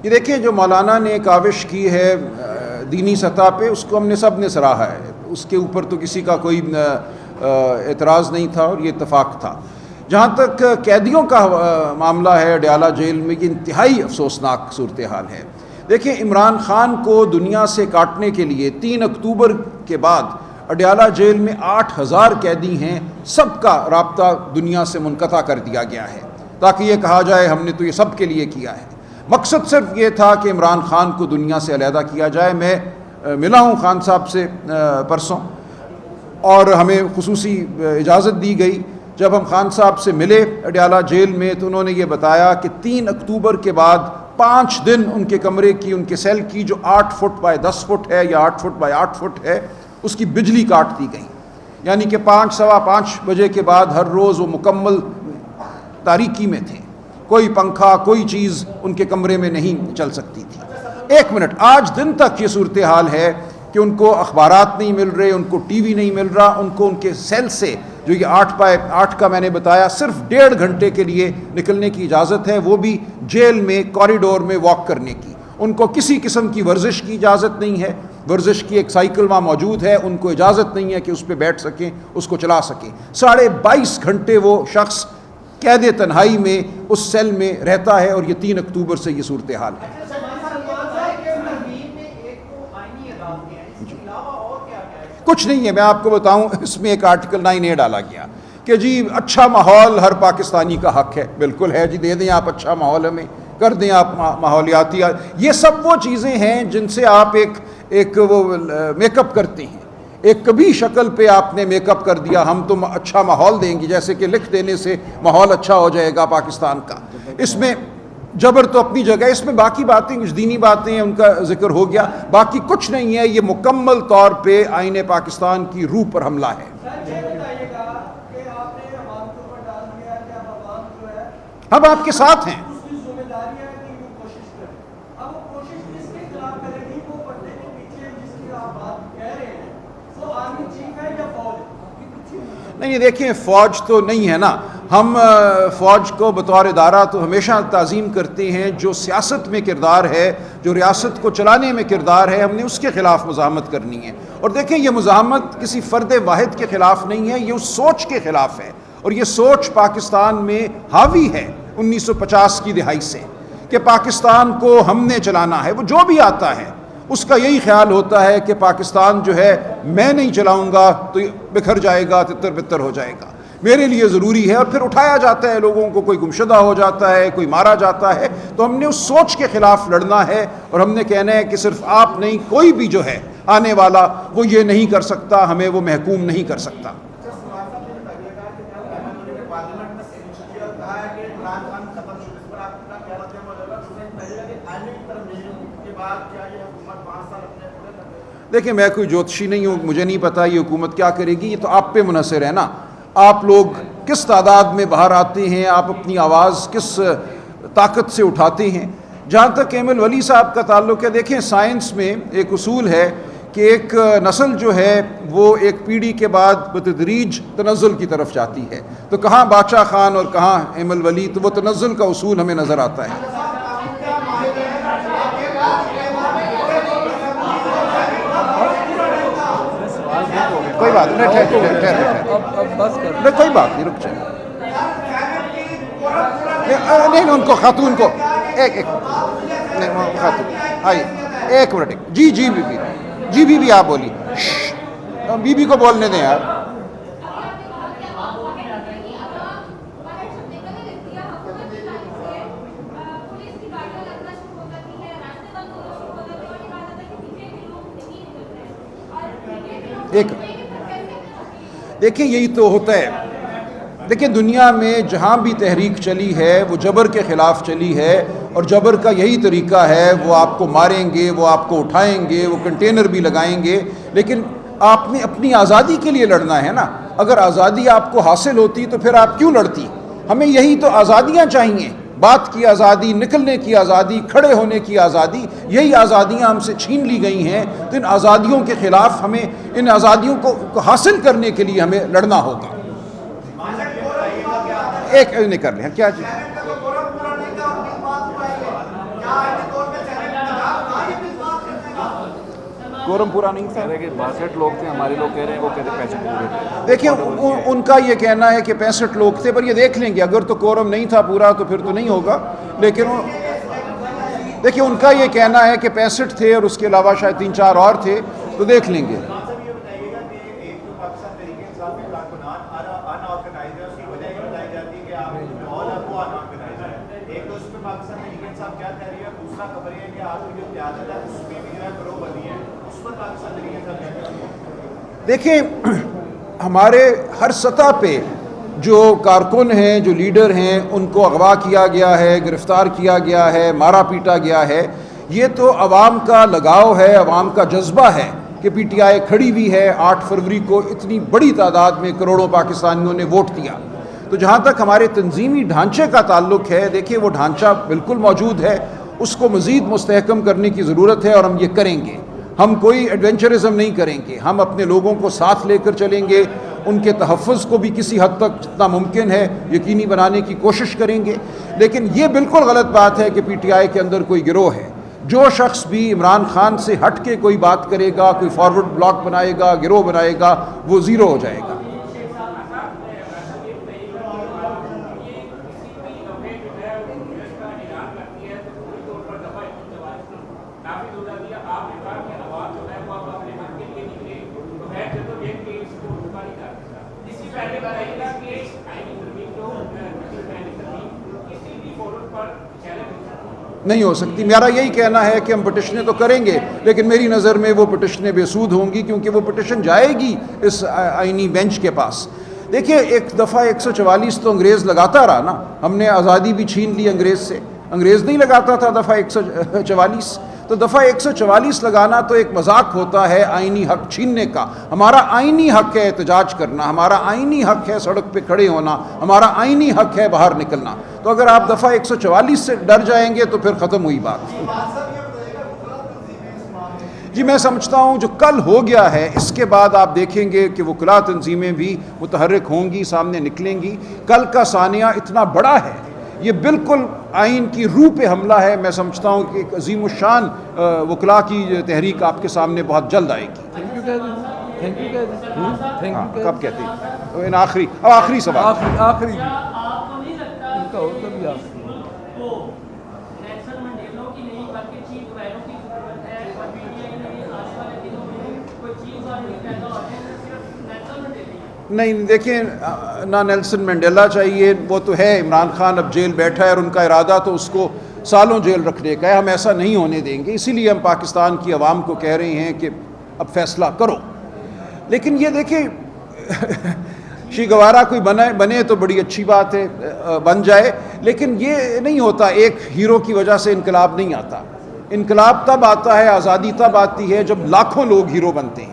یہ دیکھیں جو مولانا نے کاوش کی ہے دینی سطح پہ، اس کو ہم نے سب نے سراہا ہے، اس کے اوپر تو کسی کا کوئی اعتراض نہیں تھا اور یہ اتفاق تھا۔ جہاں تک قیدیوں کا معاملہ ہے اڈیالہ جیل میں، یہ انتہائی افسوسناک صورتحال ہے۔ دیکھیں عمران خان کو دنیا سے کاٹنے کے لیے 3 اکتوبر کے بعد اڈیالہ جیل میں 8000 قیدی ہیں، سب کا رابطہ دنیا سے منقطع کر دیا گیا ہے تاکہ یہ کہا جائے ہم نے تو یہ سب کے لیے کیا ہے۔ مقصد صرف یہ تھا کہ عمران خان کو دنیا سے علیحدہ کیا جائے۔ میں ملا ہوں خان صاحب سے پرسوں اور ہمیں خصوصی اجازت دی گئی۔ جب ہم خان صاحب سے ملے اڈیالہ جیل میں تو انہوں نے یہ بتایا کہ 3 اکتوبر کے بعد 5 دن ان کے کمرے کی، ان کے سیل کی جو 8 فٹ بائی 10 فٹ ہے یا 8 فٹ بائی 8 فٹ ہے، اس کی بجلی کاٹ دی گئی، یعنی کہ 5 سوا 5 بجے کے بعد ہر روز وہ مکمل تاریکی میں تھے، کوئی پنکھا کوئی چیز ان کے کمرے میں نہیں چل سکتی تھی۔ 1 منٹ، آج دن تک یہ صورتحال ہے کہ ان کو اخبارات نہیں مل رہے، ان کو ٹی وی نہیں مل رہا، ان کو ان کے سیل سے جو یہ 8 بائی 8 کا میں نے بتایا صرف 1.5 گھنٹے کے لیے نکلنے کی اجازت ہے، وہ بھی جیل میں کوریڈور میں واک کرنے کی۔ ان کو کسی قسم کی ورزش کی اجازت نہیں ہے، ورزش کی ایک سائیکل وہاں موجود ہے، ان کو اجازت نہیں ہے کہ اس پہ بیٹھ سکیں، اس کو چلا سکیں۔ 22.5 گھنٹے وہ شخص قید تنہائی میں اس سیل میں رہتا ہے، اور یہ 3 اکتوبر سے یہ صورتحال ہے۔ کچھ نہیں ہے، میں آپ کو بتاؤں، اس میں ایک آرٹیکل 9A ڈالا گیا کہ جی اچھا ماحول ہر پاکستانی کا حق ہے۔ بالکل ہے جی، دے دیں آپ اچھا ماحول، ہمیں کر دیں آپ ماحولیاتی، یہ سب وہ چیزیں ہیں جن سے آپ ایک وہ میک اپ کرتے ہیں۔ ایک کبھی شکل پہ آپ نے میک اپ کر دیا، ہم تو اچھا ماحول دیں گے، جیسے کہ لکھ دینے سے ماحول اچھا ہو جائے گا پاکستان کا۔ اس میں جبر تو اپنی جگہ، اس میں باقی باتیں کچھ دینی باتیں ہیں، ان کا ذکر ہو گیا، باقی کچھ نہیں ہے۔ یہ مکمل طور پہ آئین پاکستان کی روح پر حملہ ہے۔ ہم آپ کے ساتھ ہیں۔ نہیں دیکھیں، فوج تو نہیں ہے نا، ہم فوج کو بطور ادارہ تو ہمیشہ تعظیم کرتے ہیں۔ جو سیاست میں کردار ہے، جو ریاست کو چلانے میں کردار ہے، ہم نے اس کے خلاف مزاحمت کرنی ہے۔ اور دیکھیں یہ مزاحمت کسی فرد واحد کے خلاف نہیں ہے، یہ اس سوچ کے خلاف ہے، اور یہ سوچ پاکستان میں حاوی ہے 1950 کی دہائی سے، کہ پاکستان کو ہم نے چلانا ہے۔ وہ جو بھی آتا ہے اس کا یہی خیال ہوتا ہے کہ پاکستان جو ہے میں نہیں چلاؤں گا تو بکھر جائے گا، تتر بتر ہو جائے گا، میرے لیے ضروری ہے، اور پھر اٹھایا جاتا ہے لوگوں کو، کوئی گمشدہ ہو جاتا ہے، کوئی مارا جاتا ہے۔ تو ہم نے اس سوچ کے خلاف لڑنا ہے، اور ہم نے کہنا ہے کہ صرف آپ نہیں، کوئی بھی جو ہے آنے والا وہ یہ نہیں کر سکتا، ہمیں وہ محکوم نہیں کر سکتا۔ دیکھیں میں کوئی جوتشی نہیں ہوں، مجھے نہیں پتا یہ حکومت کیا کرے گی، یہ تو آپ پہ منحصر ہے نا۔ آپ لوگ کس تعداد میں باہر آتے ہیں، آپ اپنی آواز کس طاقت سے اٹھاتے ہیں۔ جہاں تک ایمل ولی صاحب کا تعلق ہے، دیکھیں سائنس میں ایک اصول ہے کہ ایک نسل جو ہے وہ ایک پیڑھی کے بعد بتدریج تنزل کی طرف جاتی ہے، تو کہاں باچا خان اور کہاں ایمل ولی، تو وہ تنزل کا اصول ہمیں نظر آتا ہے۔ کوئی بات نہیں، کوئی بات نہیں، رک جائیں۔ نہیں ان کو خاتون کو ایک خاتون آئیے، 1 منٹ، جی بی بی، جی بی بی آپ بولی، بی بی کو بولنے دیں یار۔ دیکھیں یہی تو ہوتا ہے، دیکھیں دنیا میں جہاں بھی تحریک چلی ہے وہ جبر کے خلاف چلی ہے، اور جبر کا یہی طریقہ ہے، وہ آپ کو ماریں گے، وہ آپ کو اٹھائیں گے، وہ کنٹینر بھی لگائیں گے، لیکن آپ نے اپنی آزادی کے لیے لڑنا ہے نا۔ اگر آزادی آپ کو حاصل ہوتی تو پھر آپ کیوں لڑتی؟ ہمیں یہی تو آزادیاں چاہیے، بات کی آزادی، نکلنے کی آزادی، کھڑے ہونے کی آزادی، یہی آزادیاں ہم سے چھین لی گئی ہیں۔ تو ان آزادیوں کے خلاف ہمیں، ان آزادیوں کو حاصل کرنے کے لیے ہمیں لڑنا ہوگا۔ ایک نہیں کر لیں کیا جی؟ کورم پورا نہیں تھا. کہہ رہے کہ 62 لوگ تھے, ہمارے لوگ کہہ رہے ہیں وہ کہتے ہیں 65 پورے تھے. دیکھیں ان کا یہ کہنا ہے کہ 65 لوگ تھے, پر یہ دیکھ لیں گے, اگر تو کورم نہیں تھا پورا تو پھر تو نہیں ہوگا. لیکن دیکھیں ان کا یہ کہنا ہے کہ 65 تھے اور اس کے علاوہ شاید 3-4 اور تھے, تو دیکھ لیں گے. دیکھیں ہمارے ہر سطح پہ جو کارکن ہیں, جو لیڈر ہیں, ان کو اغوا کیا گیا ہے, گرفتار کیا گیا ہے, مارا پیٹا گیا ہے. یہ تو عوام کا لگاؤ ہے, عوام کا جذبہ ہے کہ پی ٹی آئی کھڑی بھی ہے. 8 فروری کو اتنی بڑی تعداد میں کروڑوں پاکستانیوں نے ووٹ دیا. تو جہاں تک ہمارے تنظیمی ڈھانچے کا تعلق ہے, دیکھیں وہ ڈھانچہ بالکل موجود ہے, اس کو مزید مستحکم کرنے کی ضرورت ہے, اور ہم یہ کریں گے. ہم کوئی ایڈونچرزم نہیں کریں گے, ہم اپنے لوگوں کو ساتھ لے کر چلیں گے, ان کے تحفظ کو بھی کسی حد تک جتنا ممکن ہے یقینی بنانے کی کوشش کریں گے. لیکن یہ بالکل غلط بات ہے کہ پی ٹی آئی کے اندر کوئی گروہ ہے. جو شخص بھی عمران خان سے ہٹ کے کوئی بات کرے گا, کوئی فارورڈ بلاک بنائے گا, گروہ بنائے گا, وہ زیرو ہو جائے گا. نہیں ہو سکتی. میرا یہی کہنا ہے کہ ہم پٹیشنیں تو کریں گے, لیکن میری نظر میں وہ پٹیشنیں بے سود ہوں گی, کیونکہ وہ پٹیشن جائے گی اس آئینی بینچ کے پاس. دیکھیں ایک دفعہ 144 تو انگریز لگاتا رہا نا, ہم نے آزادی بھی چھین لی انگریز سے. انگریز نہیں لگاتا تھا دفعہ 144, تو دفعہ 144 لگانا تو ایک مذاق ہوتا ہے آئینی حق چھیننے کا. ہمارا آئینی حق ہے احتجاج کرنا, ہمارا آئینی حق ہے سڑک پہ کھڑے ہونا, ہمارا آئینی حق ہے باہر نکلنا. تو اگر آپ دفعہ 144 سے ڈر جائیں گے تو پھر ختم ہوئی بات. جی میں سمجھتا ہوں جو کل ہو گیا ہے, اس کے بعد آپ دیکھیں گے کہ وکلاء تنظیمیں بھی متحرک ہوں گی, سامنے نکلیں گی. کل کا سانیہ اتنا بڑا ہے, یہ بالکل آئین کی روح پہ حملہ ہے. میں سمجھتا ہوں کہ ایک عظیم الشان وکلاء کی تحریک آپ کے سامنے بہت جلد آئے گی. کب کہتے ہیں آخری سوال. نہیں دیکھیں, نہ نیلسن منڈیلا چاہیے, وہ تو ہے. عمران خان اب جیل بیٹھا ہے اور ان کا ارادہ تو اس کو سالوں جیل رکھنے کا ہے. ہم ایسا نہیں ہونے دیں گے, اسی لیے ہم پاکستان کی عوام کو کہہ رہے ہیں کہ اب فیصلہ کرو. لیکن یہ دیکھیں شی گوارا کوئی بنے تو بڑی اچھی بات ہے, بن جائے. لیکن یہ نہیں ہوتا, ایک ہیرو کی وجہ سے انقلاب نہیں آتا. انقلاب تب آتا ہے, آزادی تب آتی ہے جب لاکھوں لوگ ہیرو بنتے ہیں.